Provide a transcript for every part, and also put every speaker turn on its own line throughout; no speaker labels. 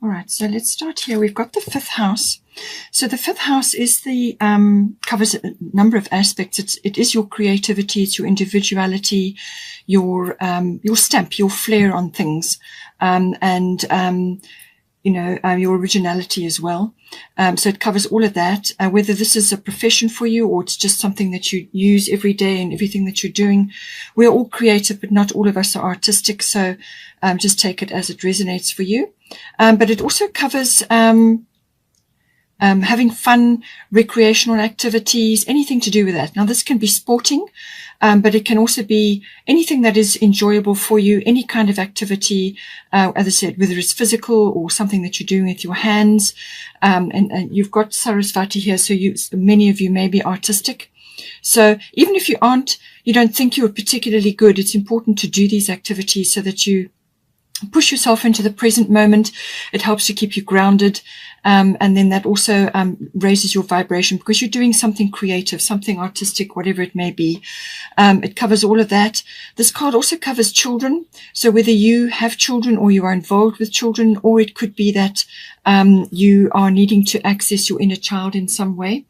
All right, so let's start here. We've got the fifth house. So the fifth house is the covers a number of aspects. It is your creativity, it's your individuality, your stamp, your flair on things, your originality as well. So it covers all of that. Whether this is a profession for you or it's just something that you use every day in everything that you're doing. We're all creative, but not all of us are artistic. So just take it as it resonates for you. But it also covers having fun, recreational activities, anything to do with that. Now, this can be sporting, but it can also be anything that is enjoyable for you, any kind of activity, as I said, whether it's physical or something that you're doing with your hands. And you've got Sarasvati here, so many of you may be artistic. So even if you don't think you're particularly good, it's important to do these activities so that you push yourself into the present moment. It helps to keep you grounded. And then that also raises your vibration because you're doing something creative, something artistic, whatever it may be. It covers all of that. This card also covers children. So whether you have children or you are involved with children, or it could be that you are needing to access your inner child in some way.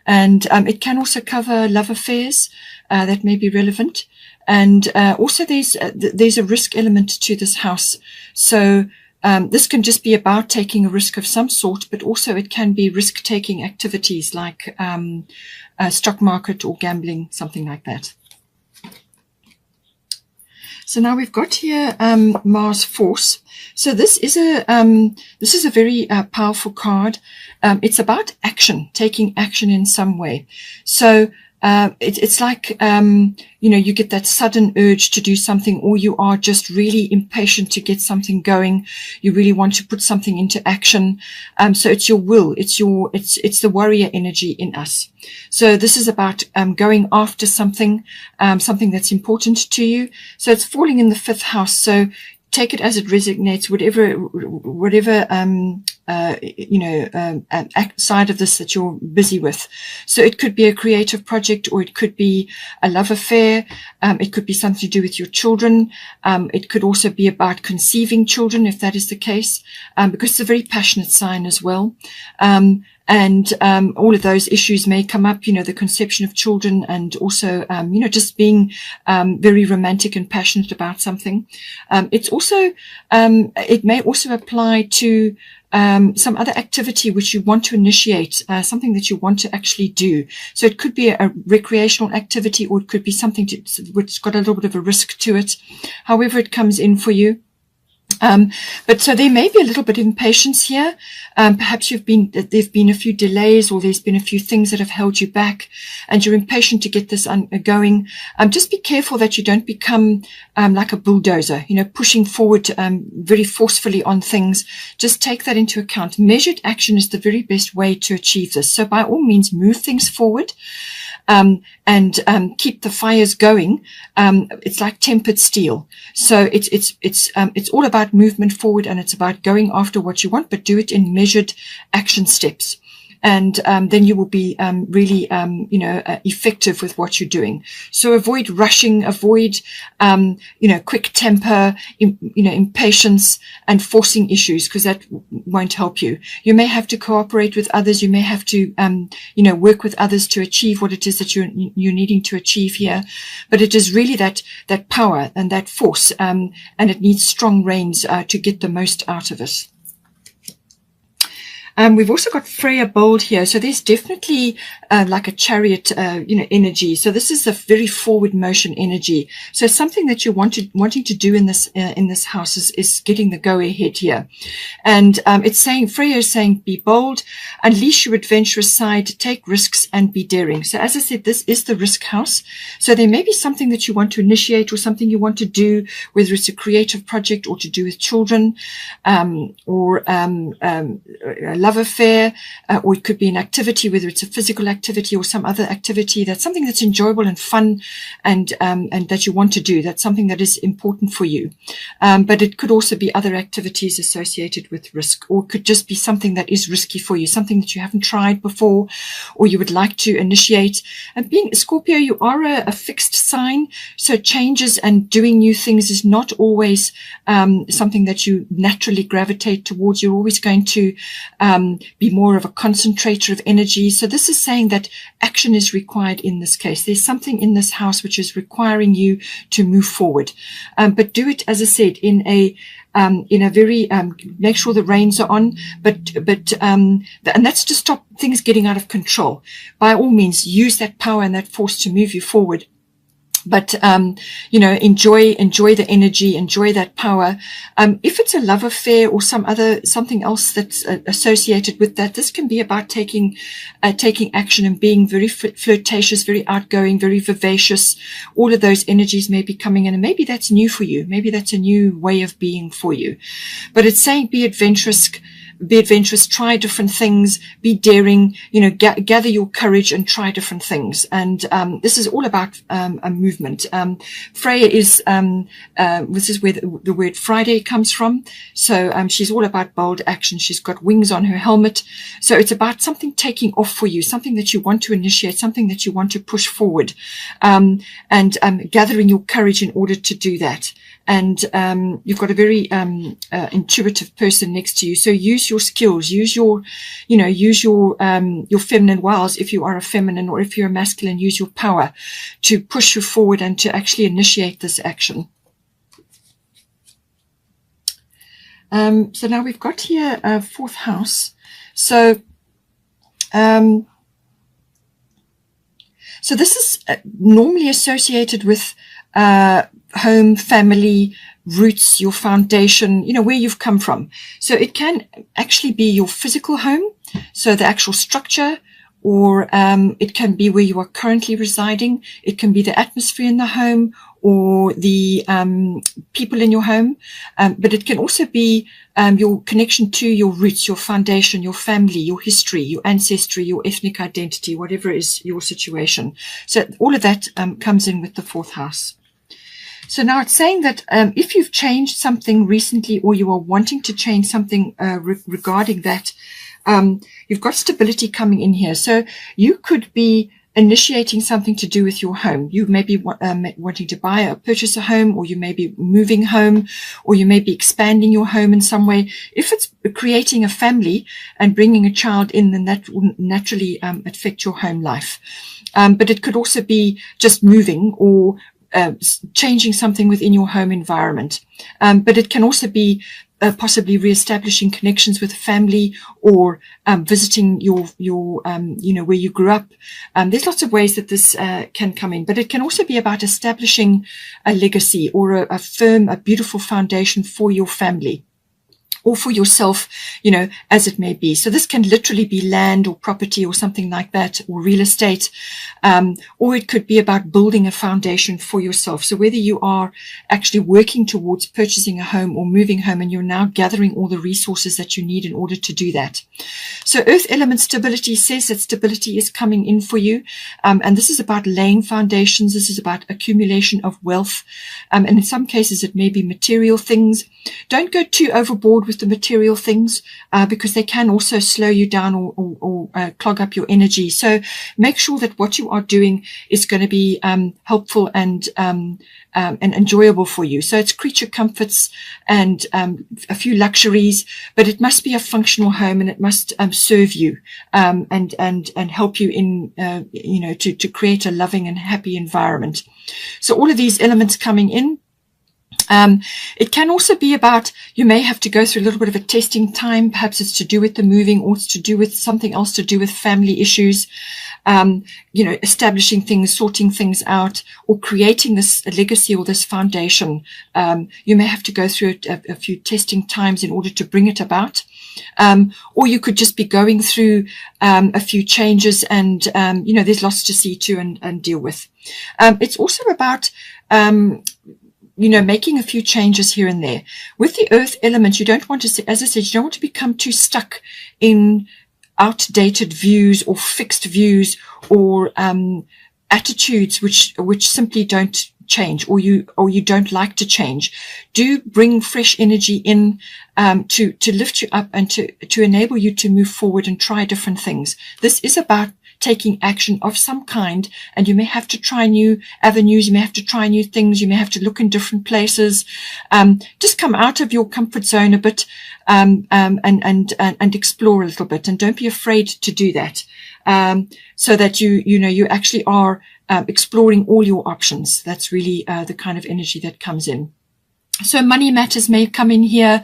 And it can also cover love affairs that may be relevant. And also there's a risk element to this house. So this can just be about taking a risk of some sort, but also it can be risk-taking activities like stock market or gambling, something like that. So now we've got here Mars Force. So this is a very powerful card. It's about action, taking action in some way. So it's like, you get that sudden urge to do something, or you are just really impatient to get something going. You really want to put something into action. So it's your will. It's the warrior energy in us. So this is about, going after something that's important to you. So it's falling in the fifth house. So take it as it resonates, whatever side of this that you're busy with. So it could be a creative project, or it could be a love affair. It could be something to do with your children. It could also be about conceiving children, if that is the case, because it's a very passionate sign as well. And all of those issues may come up, the conception of children, and also, just being very romantic and passionate about something. It's also, it may also apply to some other activity which you want to initiate, something that you want to actually do. So it could be a recreational activity, or it could be something which got a little bit of a risk to it, however it comes in for you. But so there may be a little bit of impatience here. Perhaps there've been a few delays, or there's been a few things that have held you back, and you're impatient to get this going. Just be careful that you don't become like a bulldozer, pushing forward very forcefully on things. Just take that into account. Measured action is the very best way to achieve this. So by all means, move things forward. And keep the fires going. It's like tempered steel. So it's all about movement forward, and it's about going after what you want, but do it in measured action steps. And then you will be really effective with what you're doing. So avoid rushing, avoid quick temper, impatience, and forcing issues, because that won't help you. You may have to cooperate with others. You may have to work with others to achieve what it is that you're needing to achieve here. But it is really that power and that force, and it needs strong reins to get the most out of it. We've also got Freya Bold here. So there's definitely like a chariot, energy. So this is a very forward motion energy. So something that you're wanting to do in this house is getting the go ahead here. And it's saying, Freya is saying, be bold, unleash your adventurous side, take risks, and be daring. So as I said, this is the risk house. So there may be something that you want to initiate, or something you want to do, whether it's a creative project or to do with children, or love affair, or it could be an activity, whether it's a physical activity or some other activity, that's something that's enjoyable and fun, and that you want to do. That's something that is important for you. But it could also be other activities associated with risk, or it could just be something that is risky for you, something that you haven't tried before, or you would like to initiate. And being Scorpio, you are a fixed sign, so changes and doing new things is not always something that you naturally gravitate towards. You're always going to be more of a concentrator of energy. So this is saying that action is required in this case. There's something in this house which is requiring you to move forward, but do it, as I said, in a very, make sure the reins are on, and that's to stop things getting out of control. By all means, use that power and that force to move you forward. But, enjoy the energy, enjoy that power. If it's a love affair or something else that's associated with that, this can be about taking action and being very flirtatious, very outgoing, very vivacious. All of those energies may be coming in, and maybe that's new for you. Maybe that's a new way of being for you. But it's saying be adventurous, try different things, be daring, gather your courage and try different things. And this is all about a movement. Freya is, this is where the word Friday comes from. So she's all about bold action. She's got wings on her helmet. So it's about something taking off for you, something that you want to initiate, something that you want to push forward, and gathering your courage in order to do that. And you've got a very intuitive person next to you. So use your skills, use your feminine wiles if you are a feminine, or if you're a masculine, use your power to push you forward and to actually initiate this action. So now we've got here a fourth house. So this is normally associated with home, family, roots, your foundation, where you've come from. So it can actually be your physical home, so the actual structure, or it can be where you are currently residing. It can be the atmosphere in the home, or the people in your home. But it can also be your connection to your roots, your foundation, your family, your history, your ancestry, your ethnic identity, whatever is your situation. So all of that comes in with the fourth house. So now it's saying that if you've changed something recently, or you are wanting to change something regarding that, you've got stability coming in here. So you could be initiating something to do with your home. You may be wanting to buy or purchase a home, or you may be moving home, or you may be expanding your home in some way. If it's creating a family and bringing a child in, then that will naturally affect your home life. But it could also be just moving, or changing something within your home environment. But it can also be possibly reestablishing connections with family, or visiting your where you grew up. There's lots of ways that this can come in, but it can also be about establishing a legacy, or a firm, a beautiful foundation for your family, or for yourself, as it may be. So this can literally be land or property or something like that, or real estate, or it could be about building a foundation for yourself. So whether you are actually working towards purchasing a home or moving home, and you're now gathering all the resources that you need in order to do that. So earth element stability says that stability is coming in for you. And this is about laying foundations. This is about accumulation of wealth. And in some cases, it may be material things. Don't go too overboard with the material things, because they can also slow you down, or clog up your energy. So make sure that what you are doing is going to be helpful and enjoyable for you. So it's creature comforts and a few luxuries, but it must be a functional home, and it must serve you and help you in to create a loving and happy environment. So all of these elements coming in. It can also be about, you may have to go through a little bit of a testing time. Perhaps it's to do with the moving, or it's to do with something else to do with family issues, establishing things, sorting things out, or creating this legacy or this foundation. You may have to go through a few testing times in order to bring it about. Or you could just be going through a few changes, and there's lots to see to and deal with. It's also about making a few changes here and there. With the earth element, you don't want to, as I said, you don't want to become too stuck in outdated views or fixed views or attitudes which simply don't change, or you don't like to change. Do bring fresh energy in to lift you up and to enable you to move forward and try different things. This is about taking action of some kind, and you may have to try new avenues, you may have to try new things, you may have to look in different places. Just come out of your comfort zone a bit, and explore a little bit, and don't be afraid to do that, so that you actually are exploring all your options. That's really the kind of energy that comes in. So money matters may come in here,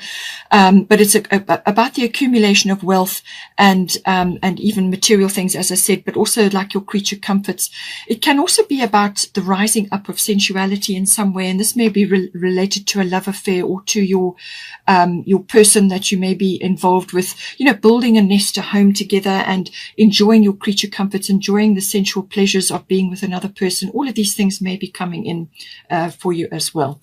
but it's about the accumulation of wealth and even material things, as I said, but also like your creature comforts. It can also be about the rising up of sensuality in some way, and this may be related to a love affair or to your person that you may be involved with, building a nest, a home together, and enjoying your creature comforts, enjoying the sensual pleasures of being with another person. All of these things may be coming in for you as well.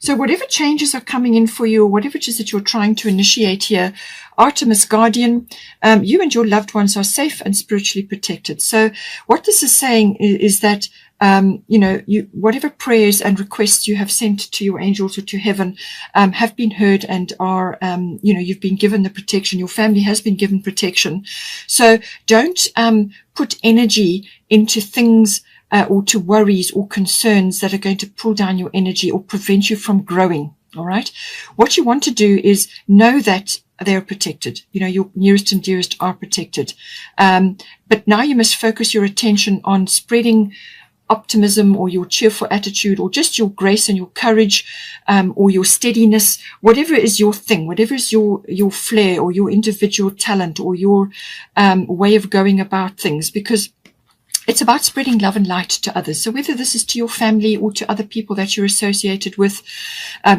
So whatever changes are coming in for you, or whatever it is that you're trying to initiate here, Artemis Guardian, you and your loved ones are safe and spiritually protected. So what this is saying is that, whatever prayers and requests you have sent to your angels or to heaven have been heard and are, you've been given the protection. Your family has been given protection. So don't put energy into things or to worries or concerns that are going to pull down your energy or prevent you from growing. All right. What you want to do is know that they're protected. Your nearest and dearest are protected. But now you must focus your attention on spreading optimism, or your cheerful attitude, or just your grace and your courage, or your steadiness, whatever is your thing, whatever is your flair or your individual talent or your way of going about things, because it's about spreading love and light to others. So whether this is to your family or to other people that you're associated with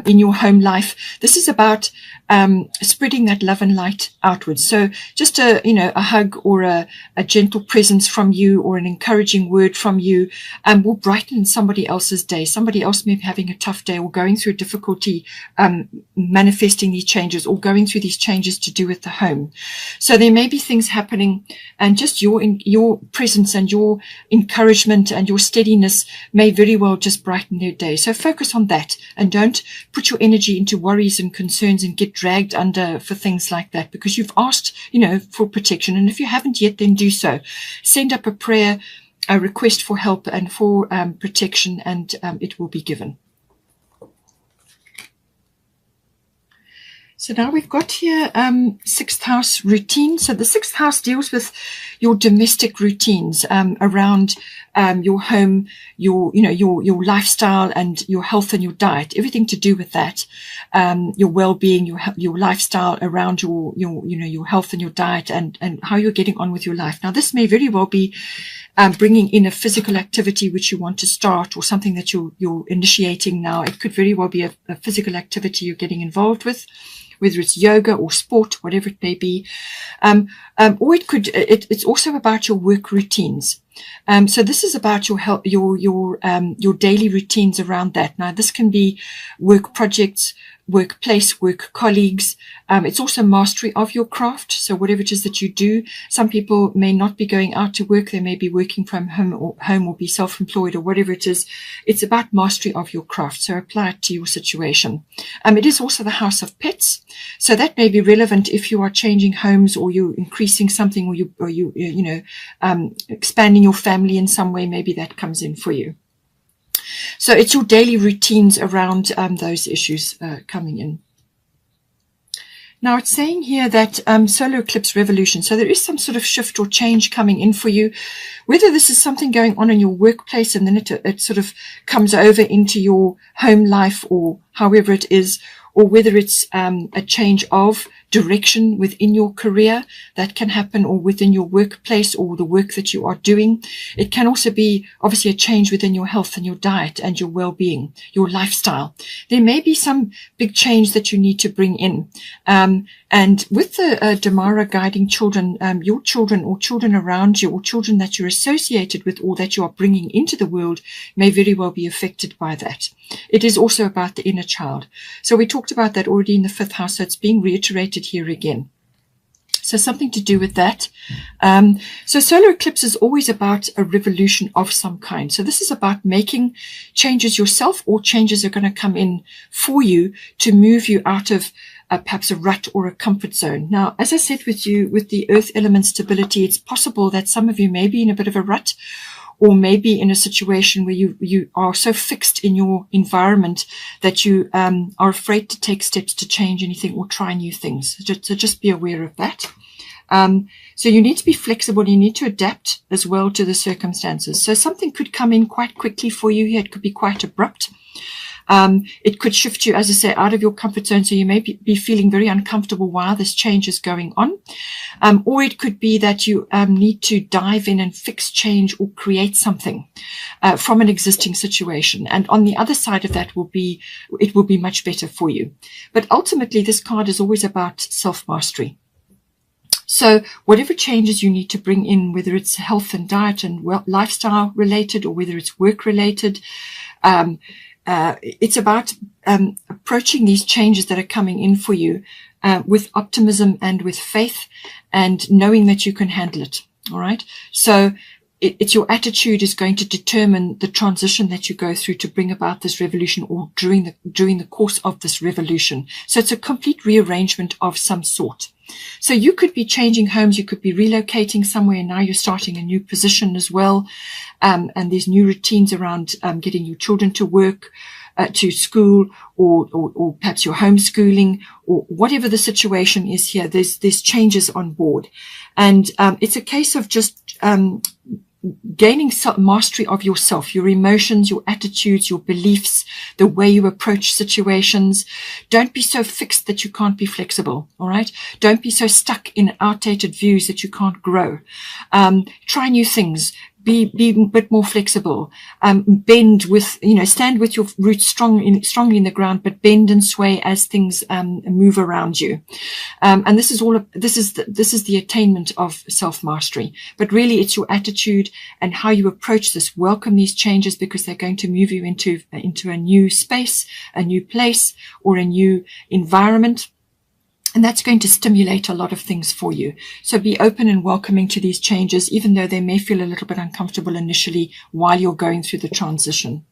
in your home life, this is about spreading that love and light outwards. So just a hug or a gentle presence from you, or an encouraging word from you will brighten somebody else's day. Somebody else may be having a tough day or going through difficulty manifesting these changes, or going through these changes to do with the home. So there may be things happening, and just your presence and your encouragement and your steadiness may very well just brighten their day. So focus on that, and don't put your energy into worries and concerns and get dragged under for things like that, because you've asked, for protection. And if you haven't yet, then do so. Send up a prayer, a request for help and for protection, and it will be given. So now we've got here sixth house routine. So the sixth house deals with your domestic routines around your home, your lifestyle and your health and your diet, everything to do with that, your well-being, your lifestyle around your health and your diet, and how you're getting on with your life. Now this may very well be bringing in a physical activity which you want to start, or something that you're initiating now. It could very well be a physical activity you're getting involved with, whether it's yoga or sport, whatever it may be. Or it's also about your work routines. So this is about your health, your daily routines around that. Now this can be work projects, workplace, work colleagues. It's also mastery of your craft. So whatever it is that you do, some people may not be going out to work. They may be working from home or be self-employed or whatever it is. It's about mastery of your craft. So apply it to your situation. It is also the house of pets. So that may be relevant if you are changing homes, or you're increasing something, or you expanding your family in some way. Maybe that comes in for you. So it's your daily routines around those issues coming in. Now it's saying here that solar eclipse revolution. So there is some sort of shift or change coming in for you. Whether this is something going on in your workplace and then it sort of comes over into your home life, or however it is, or whether it's a change of direction within your career that can happen, or within your workplace or the work that you are doing. It can also be obviously a change within your health and your diet and your well-being, your lifestyle. There may be some big change that you need to bring in. And with the Damara guiding children, your children or children around you or children that you're associated with or that you are bringing into the world may very well be affected by that. It is also about the inner child. So we talked about that already in the 5th house, so it's being reiterated here again. So something to do with that. So solar eclipse is always about a revolution of some kind. So this is about making changes yourself, or changes are going to come in for you to move you out of perhaps a rut or a comfort zone. Now, as I said with you, with the earth element stability, it's possible that some of you may be in a bit of a rut, or maybe in a situation where you are so fixed in your environment that you are afraid to take steps to change anything or try new things. So just be aware of that. So you need to be flexible. You need to adapt as well to the circumstances. So something could come in quite quickly for you here. It could be quite abrupt. It could shift you, as I say, out of your comfort zone. So you may be feeling very uncomfortable while this change is going on. Or it could be that you need to dive in and fix change or create something from an existing situation. And on the other side of that it will be much better for you. But ultimately, this card is always about self-mastery. So whatever changes you need to bring in, whether it's health and diet and lifestyle related, or whether it's work related, it's about approaching these changes that are coming in for you with optimism and with faith, and knowing that you can handle it. All right. So it's your attitude is going to determine the transition that you go through to bring about this revolution, or during the course of this revolution. So it's a complete rearrangement of some sort. So you could be changing homes, you could be relocating somewhere, and now you're starting a new position as well. And there's new routines around getting your children to work, to school, or perhaps you're homeschooling, or whatever the situation is here. There's changes on board. And it's a case of just gaining mastery of yourself, your emotions, your attitudes, your beliefs, the way you approach situations. Don't be so fixed that you can't be flexible. All right. Don't be so stuck in outdated views that you can't grow. Try new things. Be a bit more flexible. Bend with, stand with your roots strongly in the ground, but bend and sway as things move around you. And this is the attainment of self-mastery. But really, it's your attitude and how you approach this. Welcome these changes, because they're going to move you into a new space, a new place, or a new environment. And that's going to stimulate a lot of things for you. So be open and welcoming to these changes, even though they may feel a little bit uncomfortable initially while you're going through the transition.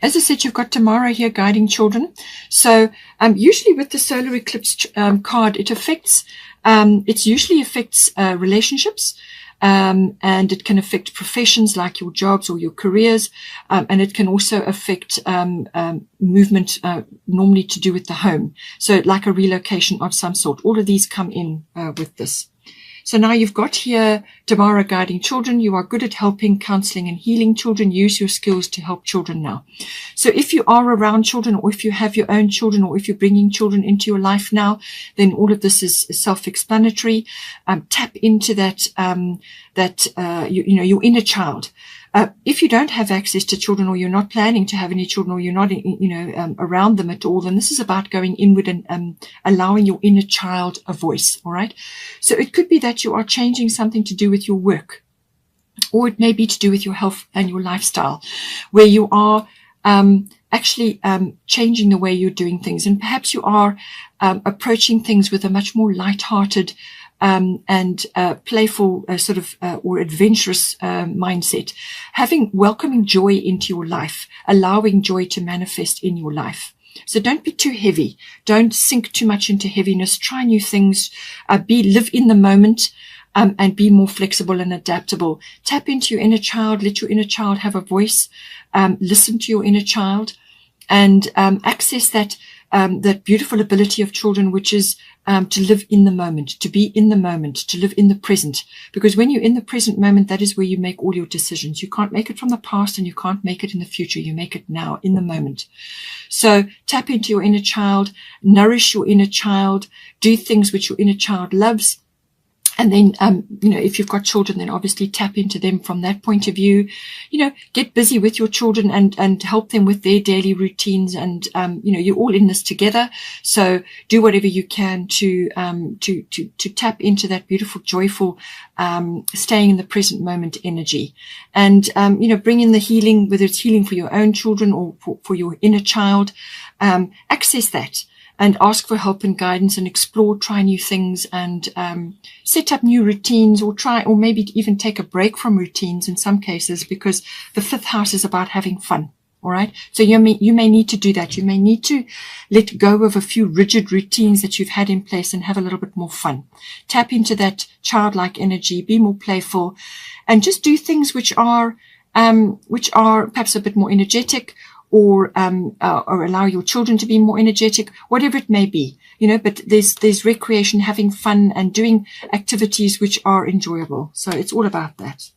As I said, you've got Damara here guiding children. So usually with the solar eclipse card, it usually affects relationships. And it can affect professions like your jobs or your careers. And it can also affect movement, normally to do with the home. So like a relocation of some sort. All of these come in with this. So now you've got here Damara guiding children. You are good at helping, counseling, and healing children. Use your skills to help children now. So if you are around children, or if you have your own children, or if you're bringing children into your life now, then all of this is self-explanatory. Tap into that, your inner child. If you don't have access to children, or you're not planning to have any children, or you're not, around them at all, then this is about going inward and allowing your inner child a voice. All right. So it could be that you are changing something to do with your work, or it may be to do with your health and your lifestyle, where you are actually changing the way you're doing things. And perhaps you are approaching things with a much more light-hearted and playful or adventurous mindset, welcoming joy into your life, allowing joy to manifest in your life. So don't be too heavy. Don't sink too much into heaviness. Try new things. Live in the moment, and be more flexible and adaptable. Tap into your inner child. Let your inner child have a voice. Listen to your inner child, and access that that beautiful ability of children, which is to live in the moment, to be in the moment, to live in the present. Because when you're in the present moment, that is where you make all your decisions. You can't make it from the past and you can't make it in the future. You make it now, in the moment. So tap into your inner child, nourish your inner child, do things which your inner child loves. And then, if you've got children, then obviously tap into them from that point of view. Get busy with your children and help them with their daily routines. And, you're all in this together. So do whatever you can to tap into that beautiful, joyful, staying in the present moment energy. And, bring in the healing, whether it's healing for your own children or for your inner child. Access that. And ask for help and guidance and explore, try new things and set up new routines or maybe even take a break from routines in some cases, because the 5th house is about having fun. All right. So you may need to do that. You may need to let go of a few rigid routines that you've had in place and have a little bit more fun. Tap into that childlike energy, be more playful, and just do things which are perhaps a bit more energetic, or allow your children to be more energetic, whatever it may be, but there's recreation, having fun and doing activities which are enjoyable. So it's all about that.